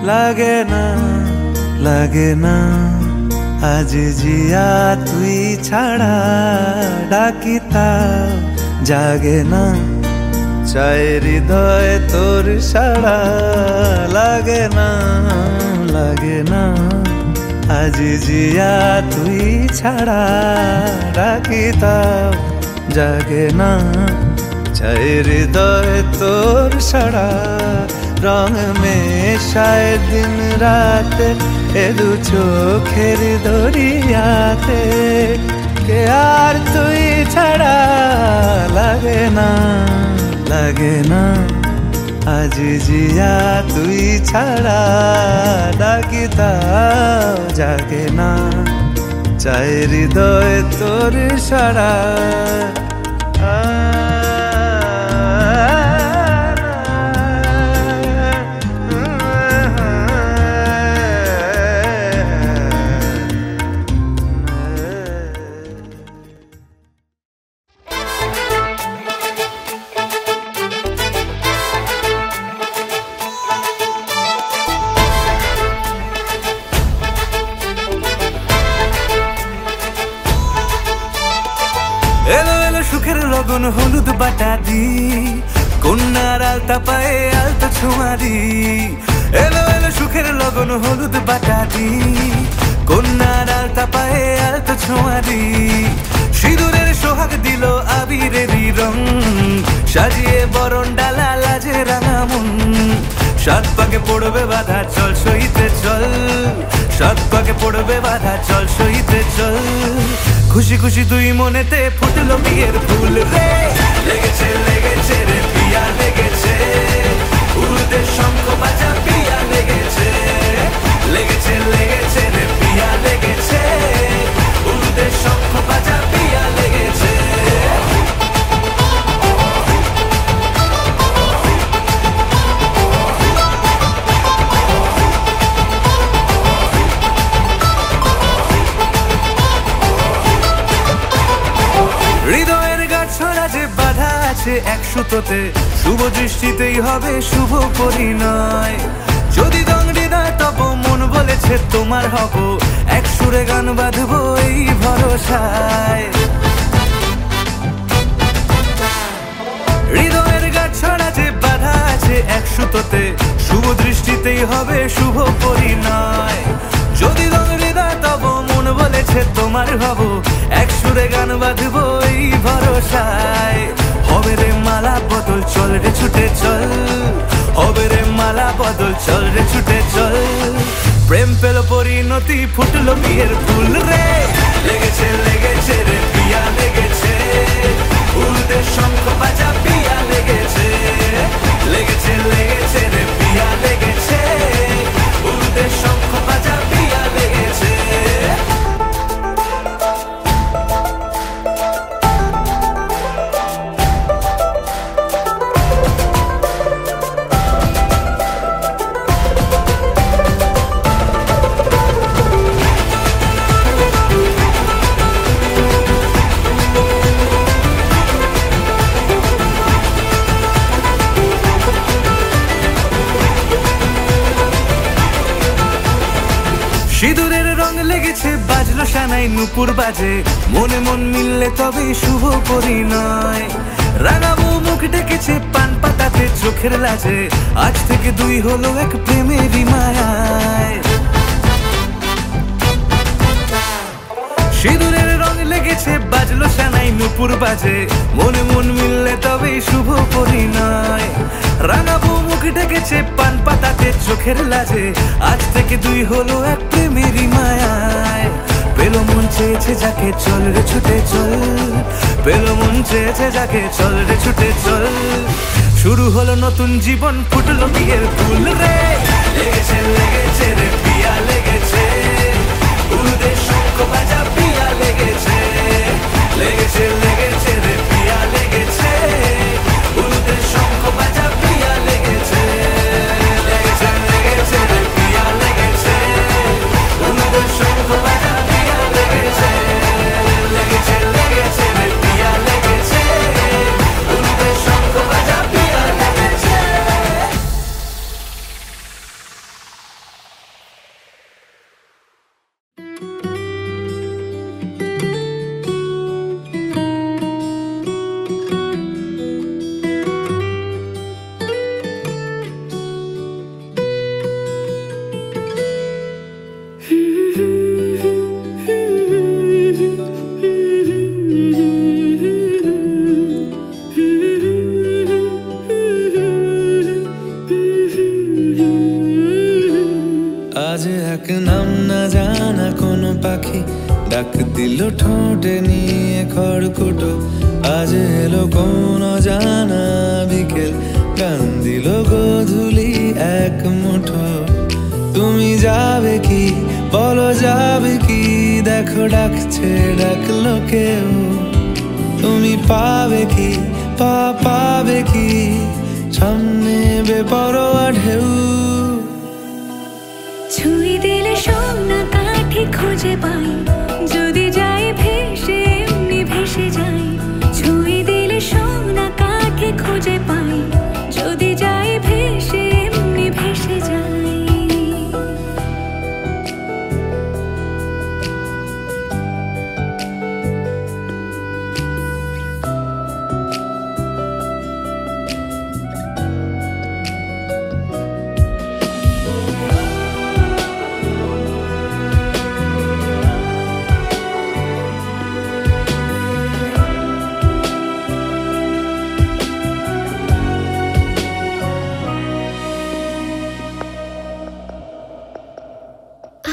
লাগে না লাগে না আজ জিয়া তুই ছাড়া ডাকিতা জাগে না চাই হৃদয় তোর সাড়া লাগে না আজ জিয়া তুই ছাড়া ডাকিতা জাগে না চাই হৃদয় তোর সাড়া রং মেশায় দিন রাতে এ দু চোখের দরিয়াতে কে আর তুই ছাড়া লাগে না আজ জিয়া তুই ছাড়া ডাকিতা জাগে না চাই হৃদয় তোর সাড়া লগন হলুদ বাটা দি কন্যার আলতা পায়ে আলতা ছোঁয়া দি এলো এলো সুখের লগন হলুদ বাটা দি কন্যার আলতা পায়ে আলতা ছোঁয়া দি সিঁদুরের সোহাগ দিল আবিরেরই রং সাজিয়ে বরণ ডালা লাজে রাঙা মন সাত পাকে পড়বে বাধা চল সইতে চল সাত পাকে পড়বে বাধা চল সইতে চল খুশি খুশি দুই মনেতে ফুটলো বিয়ের ফুল রে লেগেছে রে পিয়া লেগেছে উড়তে শঙ্খ বাজা পিয়া লেগেছে লেগেছে রে পিয়া লেগেছে উড়তে শঙ্খ বাজা পিয়া লেগেছে হৃদয়ের গাছড়া যে বাধা আছে এক সুতোতে শুভ দৃষ্টিতেই হবে শুভ পরিণয় যদি দংড়ি না তব মন বলেছে তোমার হব এক সুরে গান বাঁধবো এই ভরসায় হৃদয়ের গাছড়া যে বাধা আছে এক সুতোতে শুভ দৃষ্টিতেই হবে শুভ পরিণয় যদি দংড়ি না তব মন বলেছে তোমার হব এক সুরে গান বাঁধবো এই ভরসায় হবে রে মালা বদল চল রে ছুটে চল হবে রে মালা বদল চল রে ছুটে চল প্রেম পেল পরিণতি ফুটলো বিয়ের ফুল রে লেগেছে রে পিয়া লেগেছে উড়তে শঙ্খ বাজা পিয়া লেগেছে লেগেছে রে পিয়া লেগেছে উড়তে শঙ্খ বাজা পিয়া লেগেছে সিঁদুরের রং লেগেছে বাজলো সানাই নুপুর বাজে মনে মন মিললে তবে শুভ পরিণয় রাঙাবো মুখ ডেকেছে পান পাতাতে চোখের লাজে আজ থেকে দুই হলো এক প্রেমেরই মায়ায় সিঁদুরের রং লেগেছে বাজলো সানাই নুপুর বাজে মনে মন মিললে তবে শুভ পরিণয় রাঙাবো মুখ ডেকেছে পান পাতাতে চোখের লাজে আজ থেকে দুই হলো এক প্রেমেরই মায়ায় পেলো মন চেয়েছে যাকে চল রে ছুটে চল পেলো মন চেয়েছে যাকে চল রে ছুটে চল শুরু হলো নতুন জীবন ফুটলো বিয়ের ফুল রে লেগেছে রে পিয়া লেগেছে উড়তে শঙ্খ বাজা পিয়া লেগেছে লেগেছে রে পিয়া লেগেছে উড়তে শঙ্খ বাজা পিয়া লেগেছে লেগেছে রে পিয়া লেগেছে উড়তে শঙ্খ বাজা পিয়া লেগেছে লেগেছে রে পিয়া লেগেছে উড়তে শঙ্খ বাজা পিয়া লেগেছে এক নাম না জানা কোনো পাখি ডাক দিল ঠোঁটে নিয়ে খড়কুটো। আজ এলো কোন জানা বিকেল, গান দিল গোধূলি এক মুঠো। তুমি যাবে কি বলো যাবে কি, দেখো ডাকছে ডাকলো কেউ। তুমি পাবে কি পাবে কি, সামনে বেপরোয়া ঢেউ। ছুঁই দিলে সোনা কাঠি খুঁজে পাই, যদি যাই ভেসে এমনি ভেসে যাই। ছুঁই দিলে সোনা কাঠি খুঁজে পাই, যদি যাই ভেসে এমনি ভেসে যাই।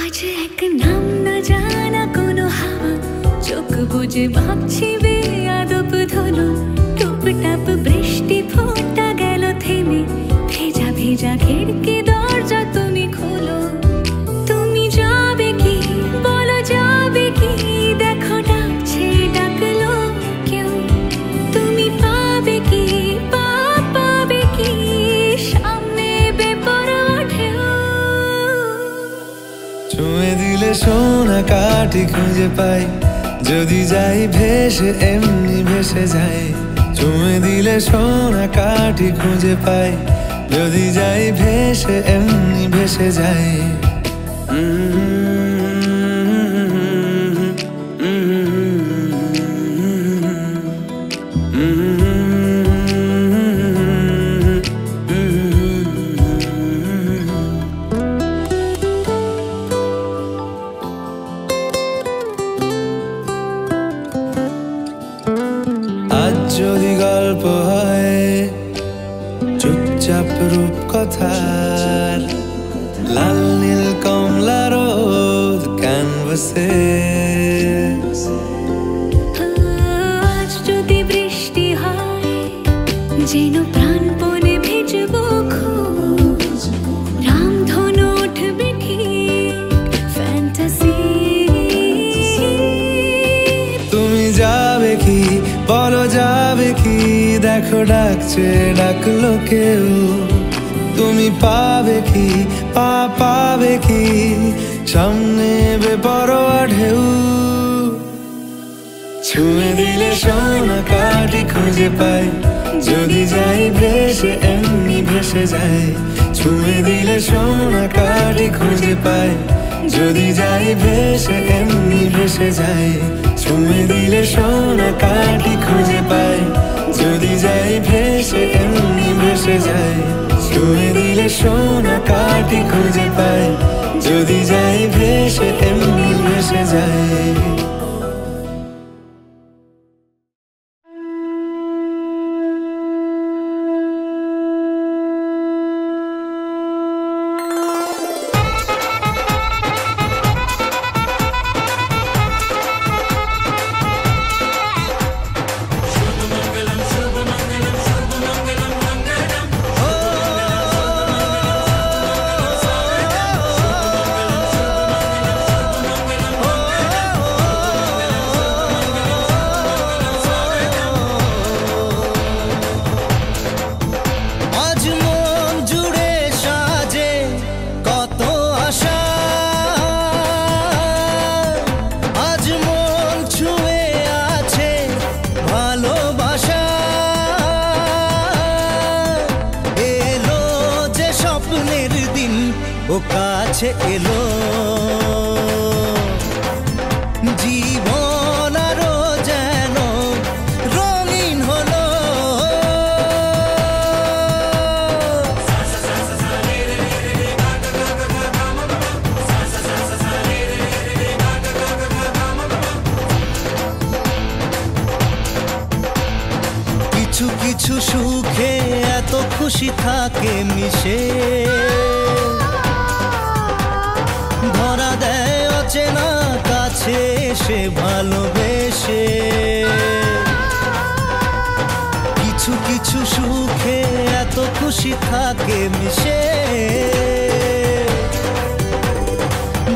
আজ এক নাম না জানা কোনো হাওয়া, চোখ বুজে ভাবছি বেয়াদব ধনু। টুপটাপ বৃষ্টি ফোঁটা গেল থেমে, ভেজা ভেজা খিড়কি দরজা তুমি খোলো। তুমি যাবে কি বলো যাবে কি, দেখো ডাকছে ডাকলো কেউ। তুমি পাবে কি পাবে কি, সামনে বেপরোয়া ঢেউ। ছুঁয়ে দিলে সোনা কাঠি খুঁজে পাই, যদি যাই ভেসে এমনি ভেসে যাই। ছুঁয়ে দিলে সোনা কাঠি খুঁজে পাই, যদি যাই ভেসে এমনি ভেসে যাই। আজ যদি গল্প হয় চুপচাপ রূপকথার, লাল নীল কমলা রোদ ক্যানভাসে। আজ যদি বৃষ্টি হয় যেন প্রাণপণে ভিজবো খুব, রামধনু উঠবে ঠিক ফ্যান্টাসি। তুমি যাবে কি বলো যাবে কি, দেখো ডাকছে ডাকলো কেউ। তুমি পাবে কি পাবে কি, সামনে বেপরোয়া ঢেউ। ছুঁয়ে দিলে সোনা কাঠি খুঁজে পাই, যদি যাই ভেসে এমনি ভেসে যাই। ছুঁয়ে দিলে সোনা কাঠি খুঁজে পাই, যদি যাই ভেসে এমনি ভেসে যাই। ছুঁয়ে দিলে সোনা কাঠি খুঁজে পাই, যদি যাই ভেসে এমনি ভেসে যাই। ছুঁয়ে দিলে সোনা কাঠি খুঁজে পাই, যদি যাই ভেসে এমনি ভেসে যাই। ও কাছে এলো, জীবন আরো যেন রঙিন হলো। কিছু কিছু সুখে এত খুশি থাকে মিশে, ধরা দেয় অচেনা কাছে এসে ভালোবেসে। কিছু কিছু সুখে এত খুশি থাকে মিশে,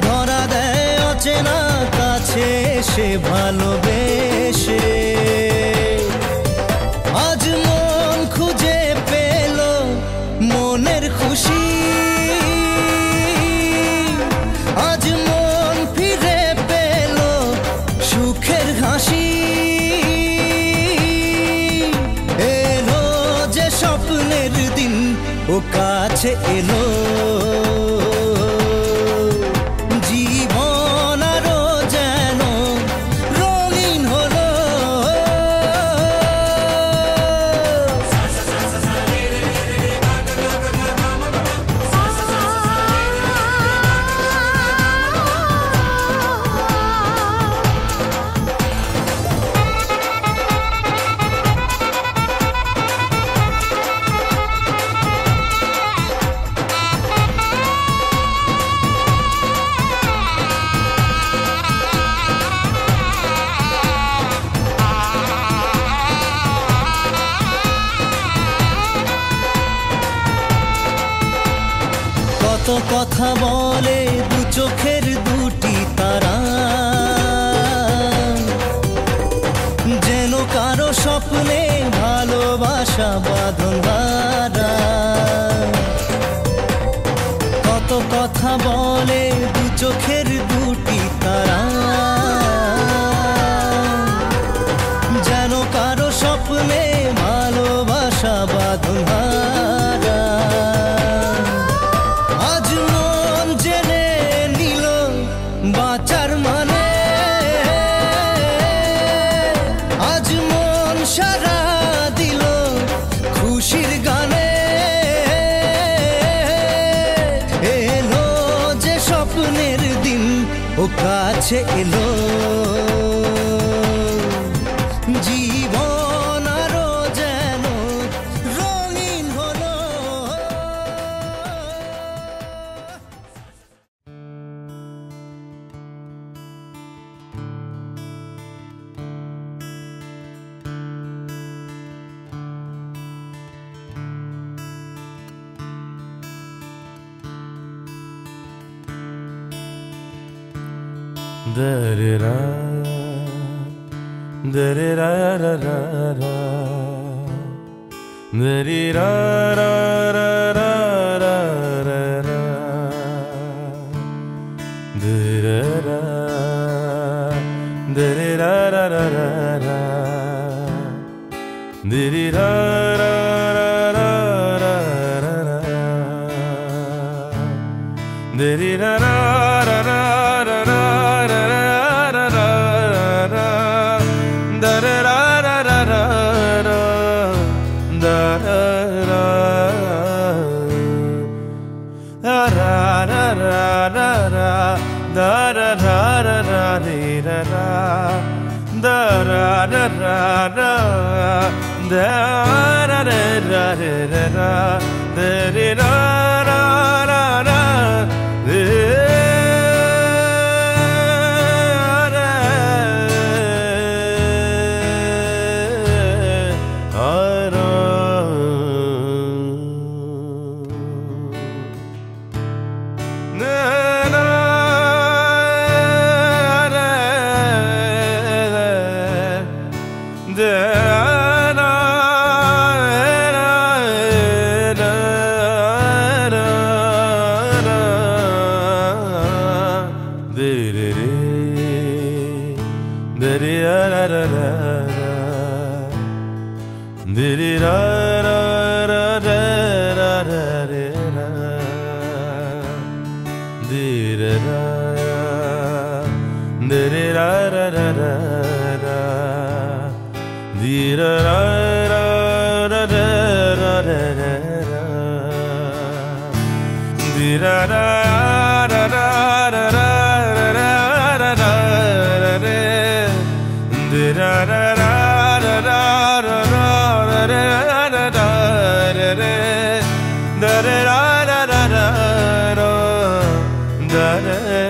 ধরা দেয় অচেনা কাছে এসে ভালোবেসে। আজ মন খুঁজে পেল মনের খুশি, আজ মন ফিরে পেল সুখের হাসি। এলো যে স্বপ্নের দিন ও কাছে এলো, জীবন আরো যেন রঙিন হলো। কত কথা বলে দু চোখের দুটি তারা, যেন কারো স্বপ্নে ভালোবাসা বাঁধন হারা। কত কথা বলে দু চোখের দুটি তারা, যেন কারো স্বপ্নে ভালোবাসা বাঁধন হারা। আজ মন জেনে নিল বাঁচার মানে, আজ মন সারা দিল খুশির গানে। এলো যে স্বপ্নের দিন ও কাছে এলো, জীবন আরো যেন রঙিন হলো। Da-da-da, da-da-da-da-da-da, da-da-da-da-da-da-da, da-da-da, da-da-da-da-da-da, da-da-da-da-da-da, da da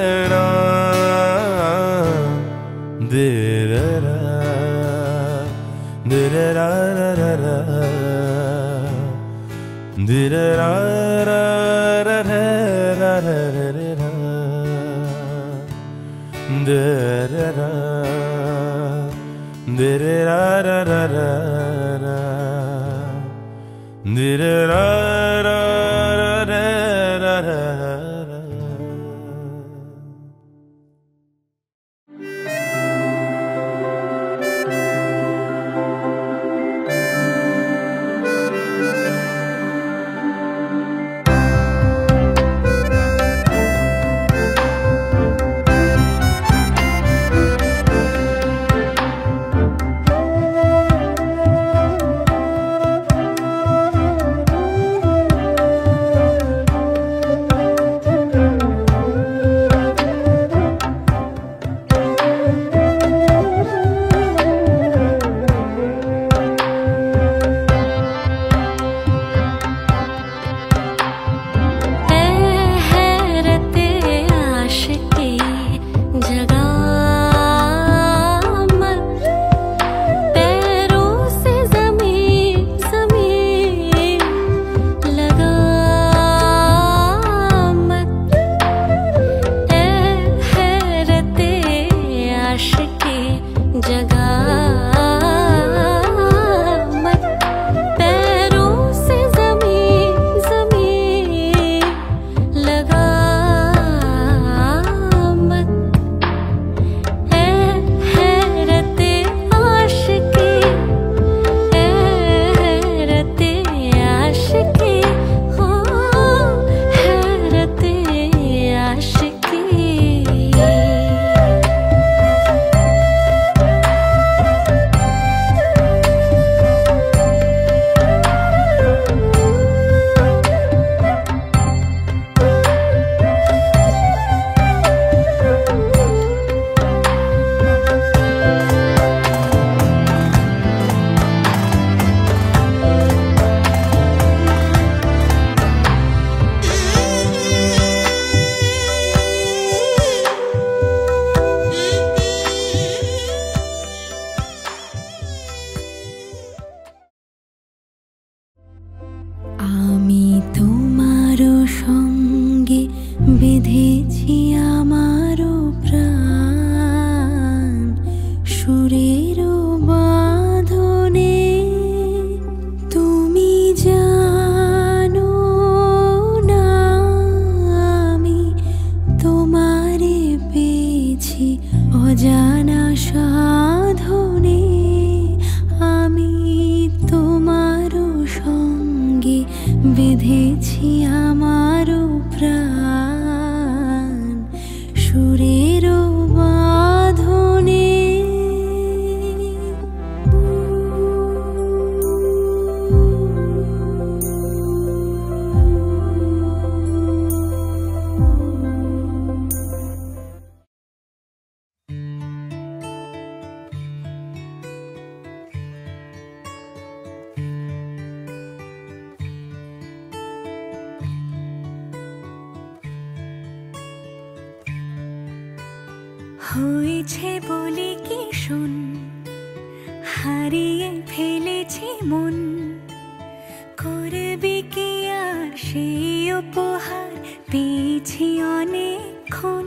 হয়েছে বলে কি শোন, হারিয়ে ফেলেছি মন, করবি কি আর সেই উপহার পেয়েছি অনেকক্ষণ।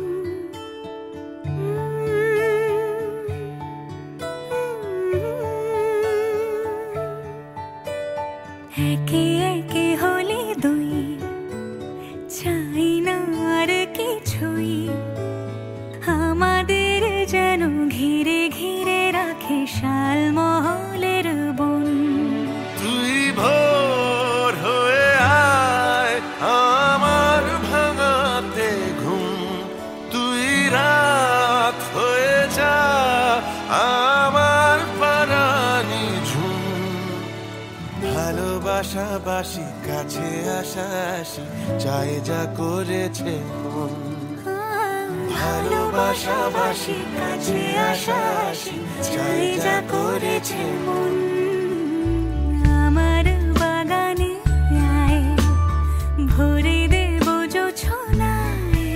একে একে হলে দুই, চাই না আর কিছুই, আমাদের যেন ঘিরে ঘিরে রাখে শালমহলের বন। তুই ভোর হয়ে আয় আমার ভাঙাতে ঘুম, তুই রাত হয়ে যা আমার পারানি ঝুম। ভালোবাসাবাসি কাছে আসাসি চাই যা করেছে মন, ভালোবাসাবাসি কাছে আসাসি চাই যা করেছে মন। আমার বাগানে আয়, ভরে দেব জোছনায়,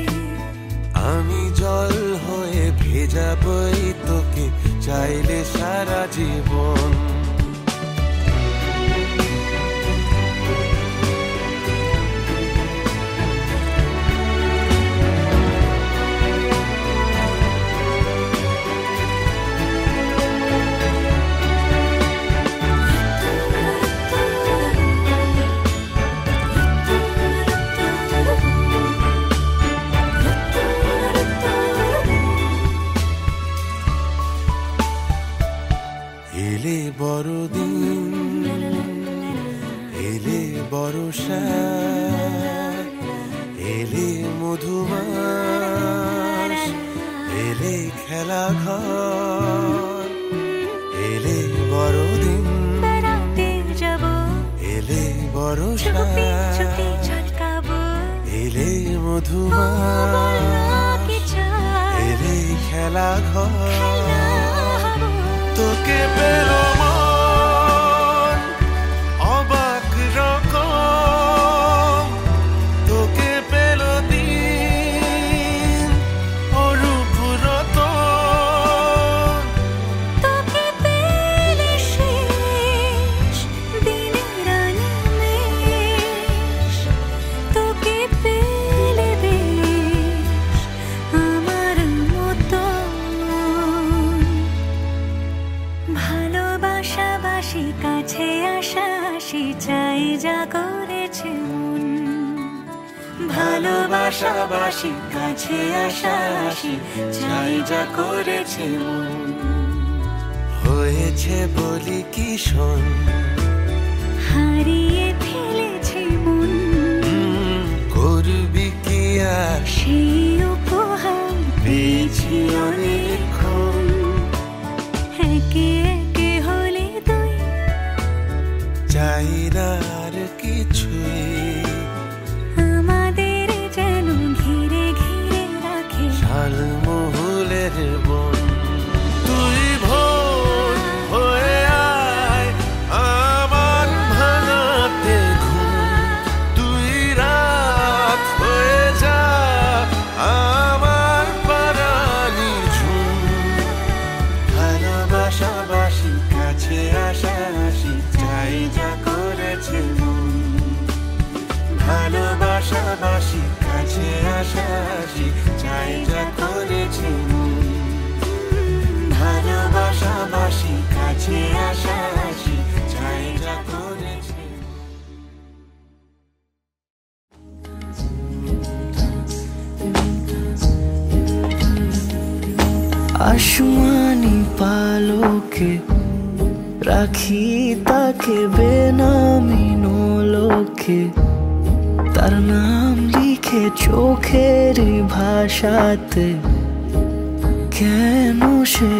আমি জল হয়ে ভেজাবই তোকে চাইলে সারা জীবন। বর্ষা এলে মধুমাস এলে খেলা ঘর এলে বড়দিন এলে বর্ষা এলে মধুমাস এলে খেলা ঘর তোকে পেলো মন অবাক রকম তোকে পেলো দিন অরূপ রতন তোকে পেলে শেষ দিনের আনিমেষ তোকে পেলে বেশ আমার মতন ভালোবাসাবাসি কাছে আসা আসি চাই যা করেছে মন ভালোবাসাবাসি কাছে আসা আসি চাই যা করেছে মন হয়েছে বলি কি শোন হারিয়ে ফেলেছে মন করবি কি আর সেই উপহার পেয়েছি অনেকক্ষণ একে একে হলে তুই চাই না আর কিছুই আমাদের যেন ঘিরে ঘিরে রাখে ঝালমহুলের বন তুই ভোর হয়ে আয় আমার ভাঙাতে ঘুম তুই রাত হয়ে যা আমার পারানি ঝুম ভালোবাসাবাসি কাছে আসা আসি চাই যা করেছে মন ভালোবাসাবাসি কাছে আসা আসি চাই যা করেছে মন ভালোবাসাবাসি কাছে আসা আসি চাই যা করেছে আসমানি পালকে রাখি তাকে বেনামি নোলকে তার নাম লিখে চোখের ভাষাতে কেন সে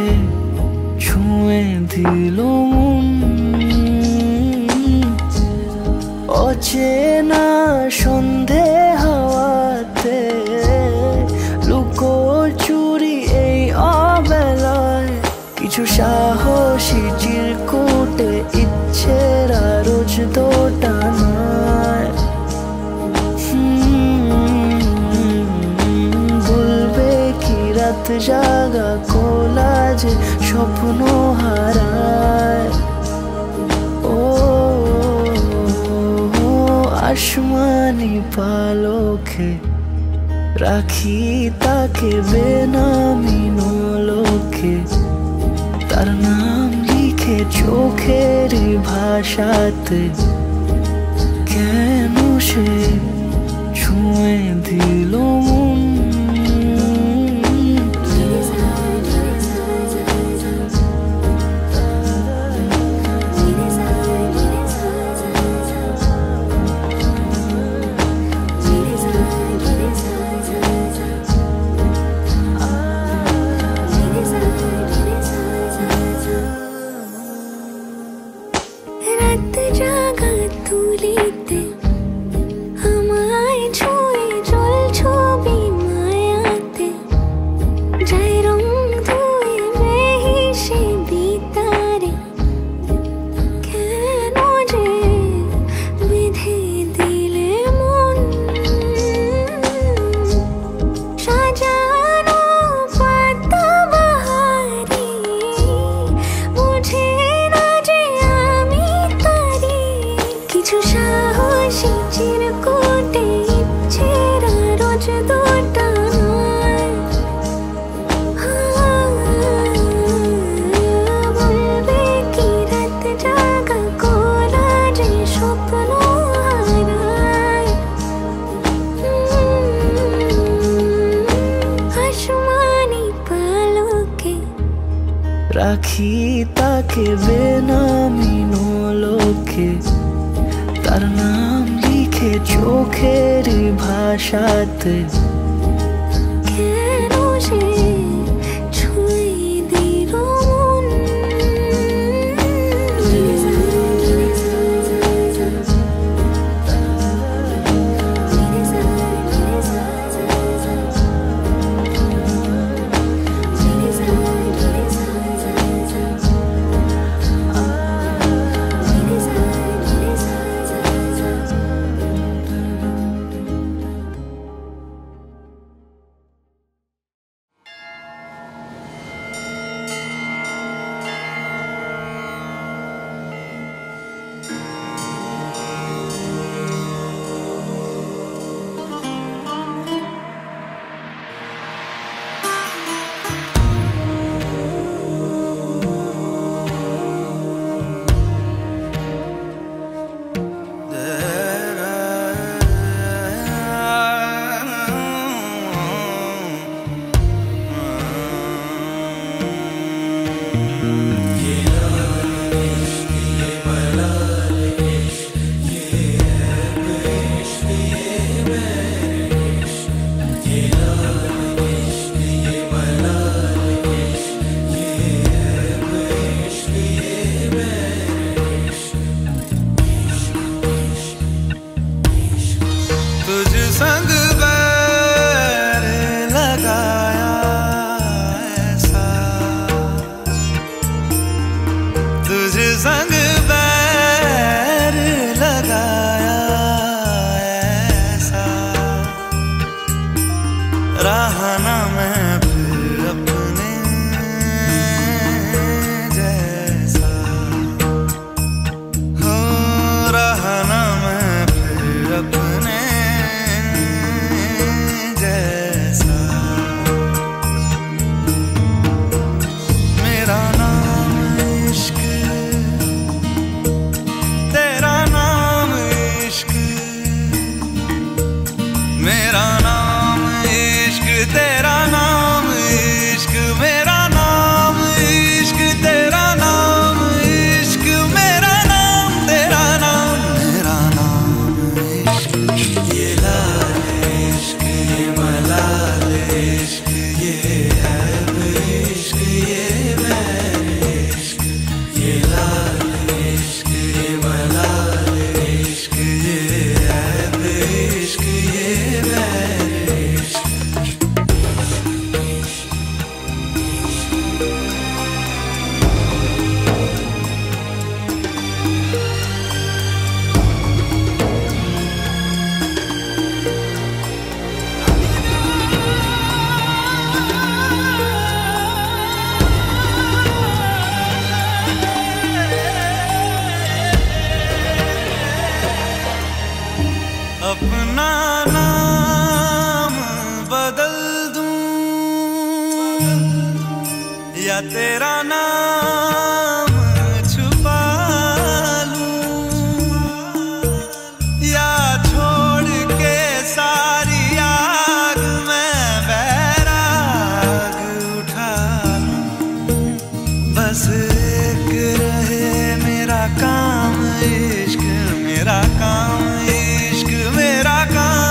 ছুঁয়ে দিল মন অচেনা সন্ধে হাওয়াতে লুকোচুরি এই অবেলায় কিছু সাহসী চিরকুটে ইচ্ছেরা রোজ দোটানায় বলবে কি রাত জাগা কোলাজে স্বপ্ন হারায় ও আসমানি পালকে রাখি তাকে বেনামি নোলকে তার নাম লিখে চোখের ভাষাতে কেন সে ছুঁয়ে দিল মন রাত জাগা তুলিতে আমায় ছুঁয়ে জল ছবি মায়াতে যাই রং ধুয়ে বেহিসে বিতারে কেন যে বেঁধে দিলে মন সাজানো পাতা বাহারি বুঝে না যে আমি তারি কিছু সাহসী চিরকুটে ইচ্ছেরা রোজ দোটানায় বলবে কি রাত জাগা কোলাজে স্বপ্ন হারায় আসমানি পালকে রাখি তাকে বেনামি নোলকে তার নাম লিখে চোখের ভাষাতে কেন সে ছুঁয়ে দিল মন संग बैर लगाया ऐसा रहा ना मैं फिर अपने जैसा हो रहा ना मैं फिर अपने जैसा मेरा नाम इश्क तेरा नाम इश्क मेरा नाम इश्क तेरा नाम इश्क मेरा नाम इश्क तेरा नाम इश्क मेरा नाम तेरा नाम मेरा नाम इश्क ये लाल इश्क ये मलाल इश्क ये ऐब इश्क ये बैर इश्क ये लाल इश्क ये मलाल इश्क ये ऐब इश्क ये बैर इश्क अपना नाम बदल दूं या तेरा नाम छुपा लूं या छोड़ के सारी आग में बैराग उठा लूं बस एक रहे मेरा काम इश्क मेरा काम इश्क मेरा काम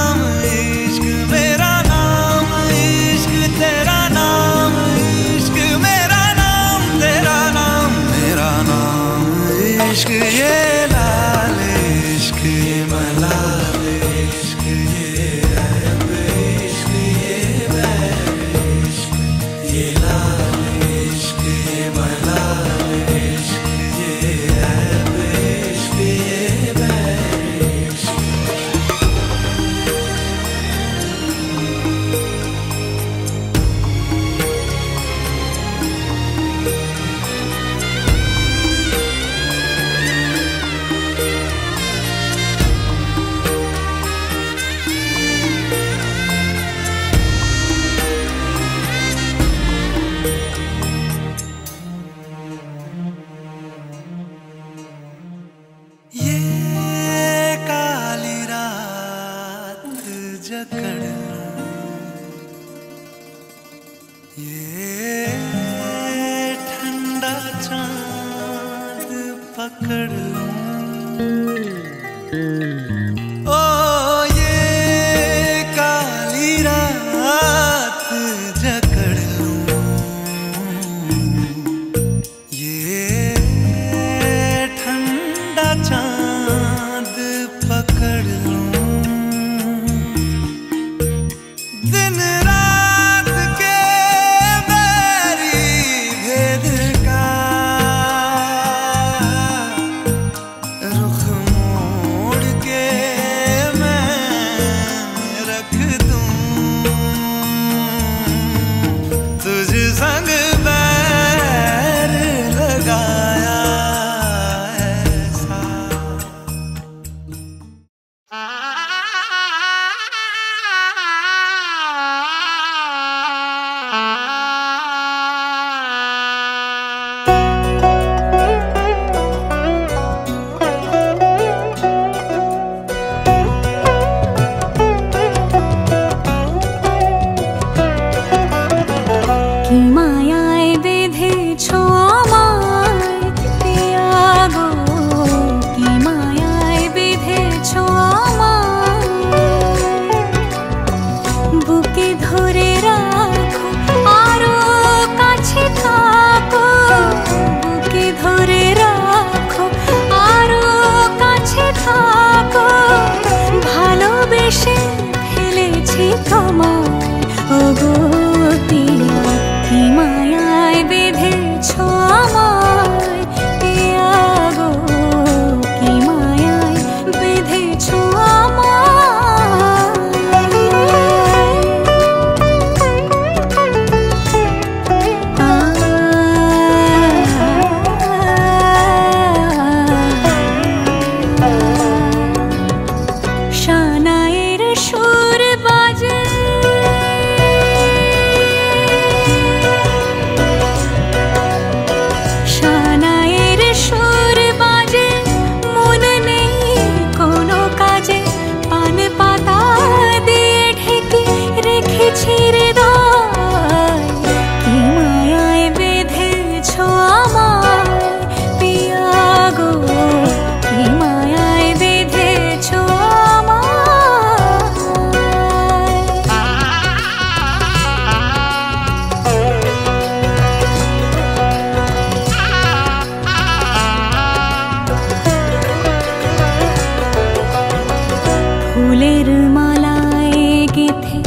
ফুলের মালায় গেঁথে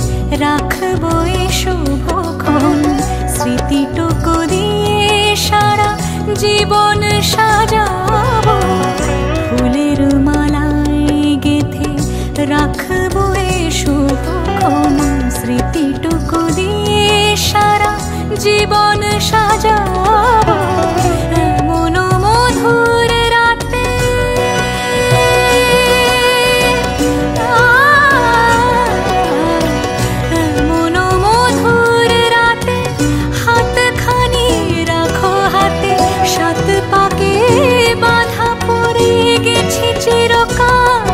রাখবো এই শুভক্ষণ, স্মৃতিটুকু দিয়ে সারা জীবন সাজাবো। ফুলের মালায় গেঁথে রাখবো এই শুভক্ষণ, স্মৃতিটুকু দিয়ে সারা জীবন সাজাবো। এমন মধুর রাতে এমন মধুর রাতে হাতখানি রাখো হাতে, সাত পাকে বাঁধা পড়ে গেছি চিরকাল।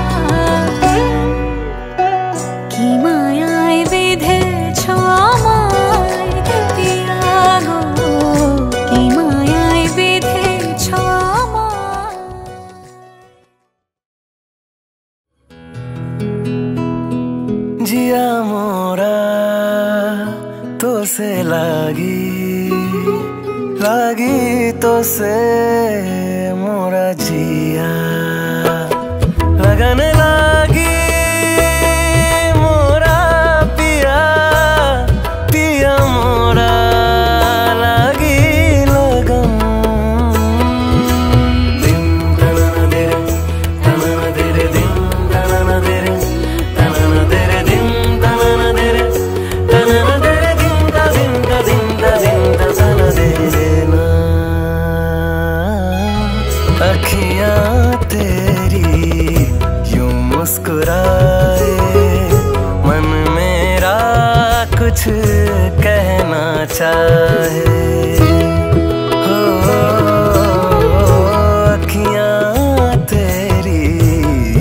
কি মায়ায় বেঁধেছ আমায় পিয়া গো, কি মায়ায় বেঁধেছ আমায়। जिया मोरा तो से लागी तो से मोरा जिया लगन लागी मोरा पिया पिया मोरा लागी लगन। दिन तनना देरे दिन तनना देरे तनना देरे दिन तनना देरे तनना देरे दिन ता दिन ता दिन ता दिन ता तनना देरे ना। अखियाँ तेरी यूं मुस्कुराए, मन मेरा कुछ कहना चाहे। हो अखियाँ तेरी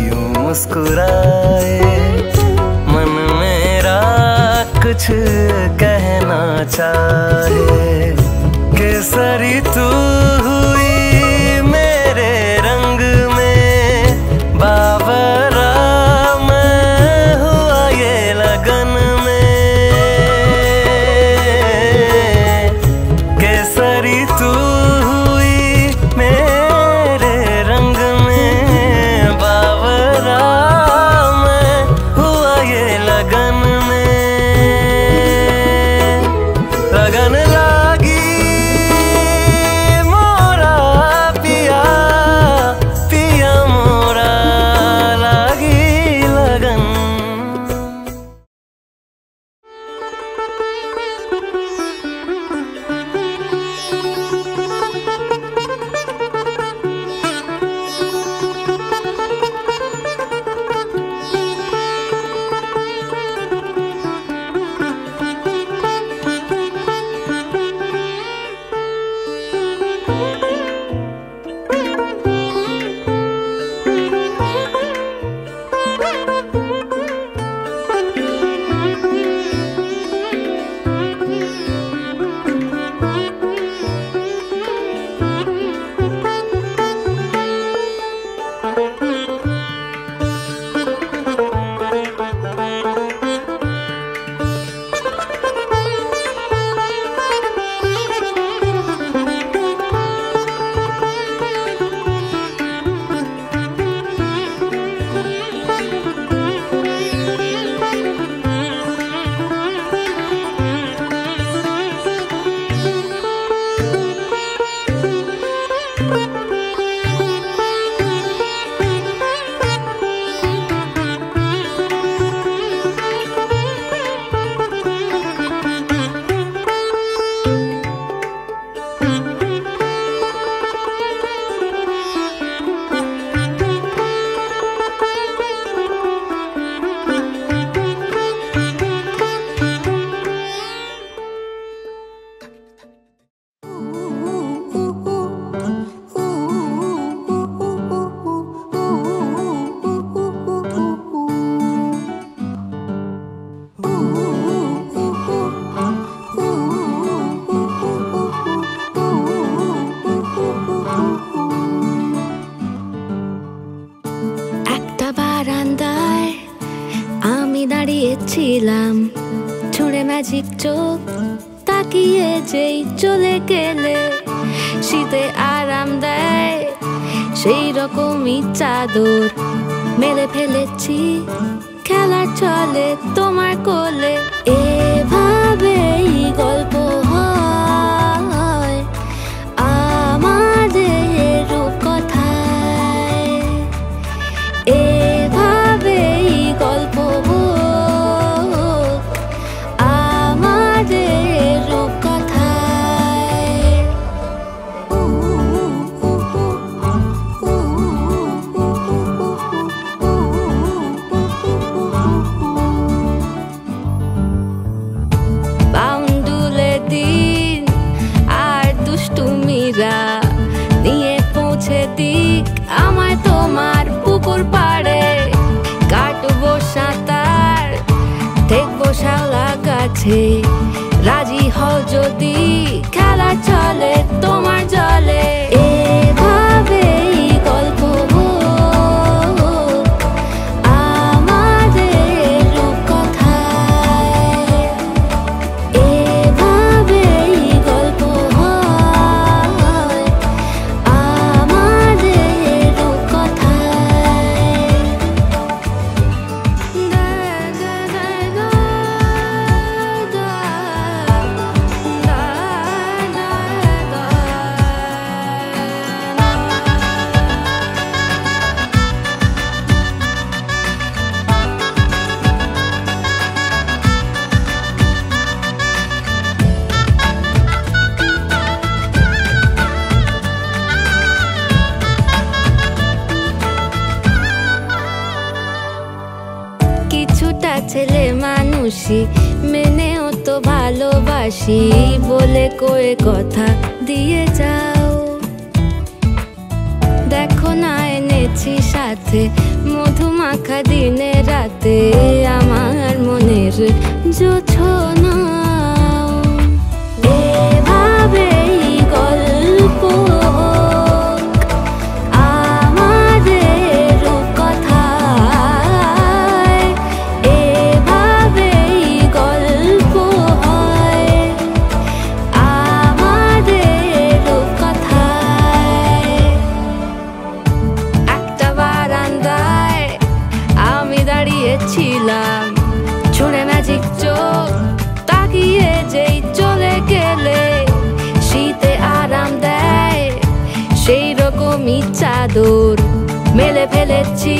यूं मुस्कुराए, मन मेरा कुछ कहना चाहे। केसरी तू हुई मेरे रंग में, बाबरा मैं हुआ ये लगन में। केसरी तू हुई मेरे रंग में, बाबरा मैं हुआ ये लगन में। लगन लागी मोरा पिया पिया मोरा लागी लगन। ছিলাম ছুঁড়ে ম্যাজিক চোখ তাকিয়ে যেই চলে গেলে শীতে আরাম দেয় সেই রকমই চাদর মেলে ফেলেছি খেলা চলে তোমার কোলে এভাবেই গল্প হয় আমাদের রূপকথায় এভাবেই গল্প হোক আমাদের রূপকথায় বাউন্ডুলে দিন আর দুষ্টুমিরা নিয়ে পৌঁছে দিক আমায় তোমার পুকুর পাড়ে কাটবো সাঁতার দেখবো শাওলা গাছে রাজি হও যদি খেলা চলে তোমার জলে এভাবেই গল্প হোক আমাদের রূপকথায় এভাবেই গল্প হয় আমাদের রূপকথায় কিছুটা ছেলে মানুষই মেনেও তো ভালোবাসি বলে কয়ে কথা দিয়ে যাও দেখো না এনেছি সাথে মধুমাখা দিনে রাতে আমার মনের জোছনা এভাবেই গল্প হোক আমাদের রূপকথায় এভাবেই গল্প হয় আমাদের রূপকথায় একটা বারান্দায় আমি দাঁড়িয়েছিলাম ছুঁড়ে ম্যাজিক চোখ তাকিয়ে যেই চলে গেলে শীতে আরাম দেয় সেই রকমই চাদর মেলে ফেলেছি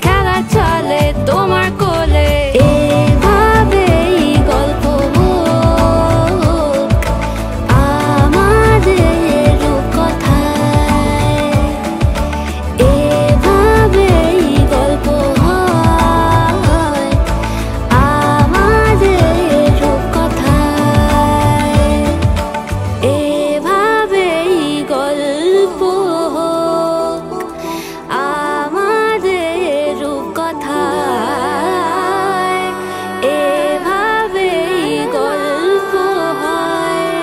খেলা চলে তোমার কোলে এভাবেই গল্প হোক আমাদের রূপকথায় এভাবেই গল্প হয় আমাদের রূপকথায় এভাবেই গল্প হোক আমাদের রূপকথায় এভাবেই গল্প হয়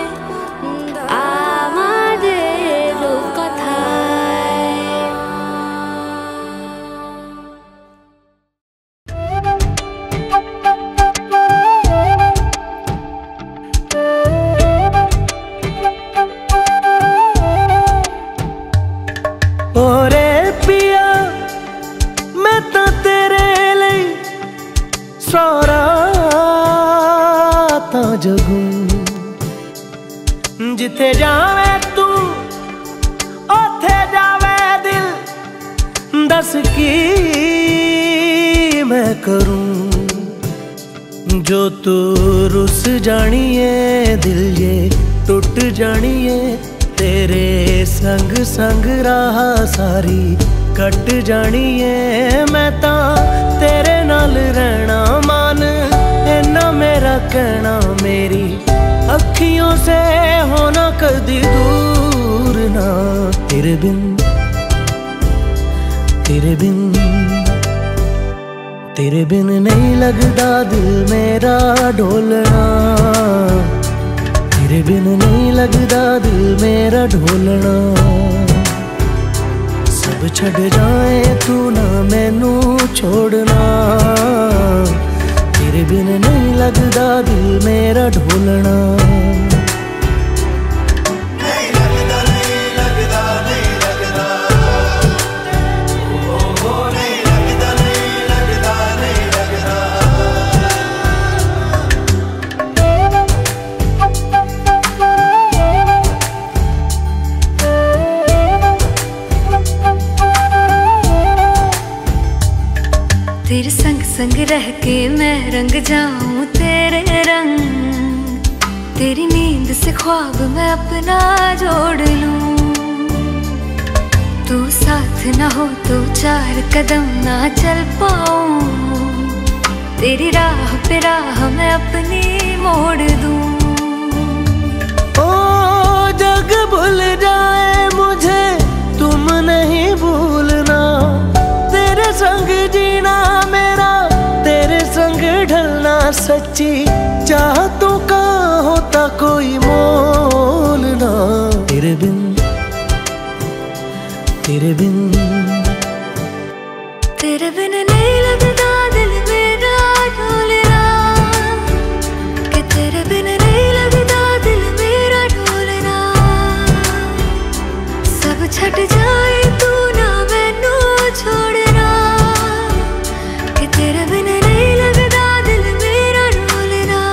আমাদের রূপকথায় ओरे पिया मैं तो तेरे लिए सारा ता जगूं जिथे जावे तू ओथे जावे दिल दस की मैं करूं जो तू रुस जानिए दिल ये टूट जानिए तेरे संग संग राह सारी कट जानिए मैं ता तेरे नाल रहना मान इन्ना मेरा कहना मेरी अखियों से होना कदी दूर ना तेरे बिन नहीं लगदा दिल मेरा ढोलना तेरे बिन नहीं लगदा दिल मेरा ढोलना सब छड़ जाए तू ना मैनू छोड़ना तेरे बिन नहीं लगदा दिल मेरा ढोलना नहीं लगदा तेरे संग संग रह के मैं रंग जाऊं तेरे रंग, तेरी नींद से ख्वाब मैं अपना जोड़ लूं। तू साथ ना हो तो 4 कदम ना चल पाऊं, तेरी राह पे राह मैं अपनी मोड़ दूं। ओ जग भूल जाए मुझे तुम नहीं भूलना, तेरे संग जीना मेरा तेरे संग ढलना, सच्ची चाहतों का होता कोई मोल ना। तेरे बिन तेरे बिन तेरे बिन नहीं लगता दिल मेरा ढोलना, कि तेरे बिन नहीं लगता दिल मेरा ढोलना। सब छट जाए तू ना मैनू छोड़ना, कि तेरे बिन नहीं लगता दिल मेरा ढोलना।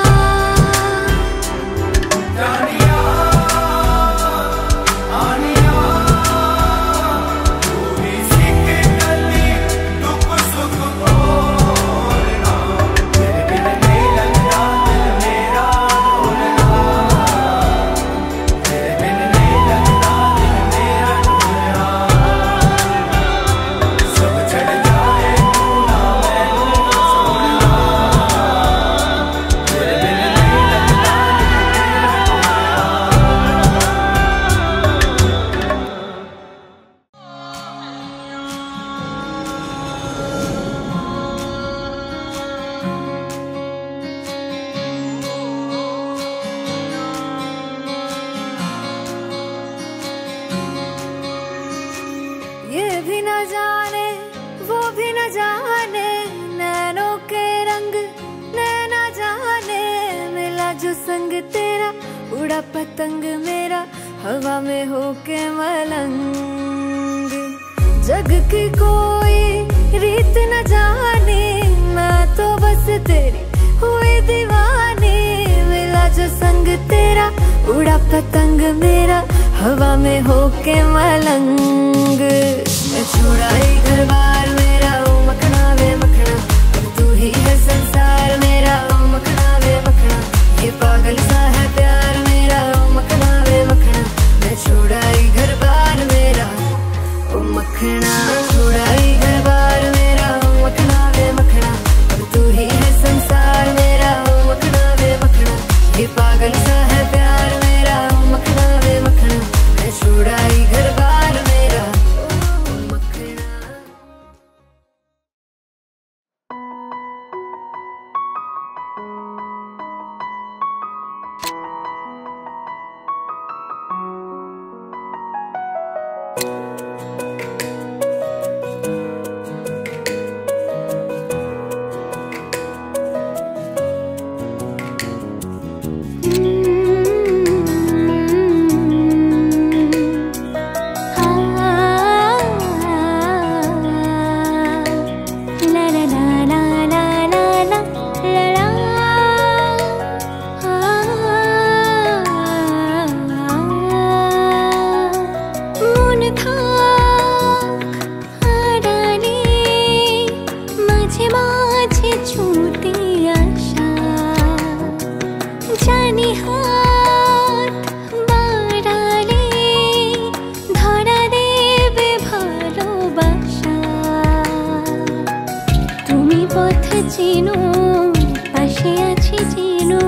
ये भी न जाने वो भी न जाने, नैनों के रंग नैना जाने। मिला जो संग तेरा उड़ा पतंग मेरा हवा में होके मलंग। जग की कोई रीत न जाने, मैं तो बस तेरी हुई दीवानी। मिला जो संग तेरा उड़ा पतंग मेरा हवा में होके मलंग। मैं छुड़ाई घर बार मेरा ओ मखना वे मखना, अब तू ही है संसार मेरा ओ मखना वे मखना। ये पागल सा है प्यार मेरा ओ मखना वे मखना। मैं छुड़ाई घर बार मेरा ओ मखना, छुड़ाई घर बार मेरा ओ मखना वे मखना। अब तू ही है संसार मेरा ओ मखना वे मखना। ये पागल सा है प्यार मेरा ओ मखना वे मखना। मैं छुड़ाई घर बार मेरा ओ मखना। চিনো পাশে আছি চিনো।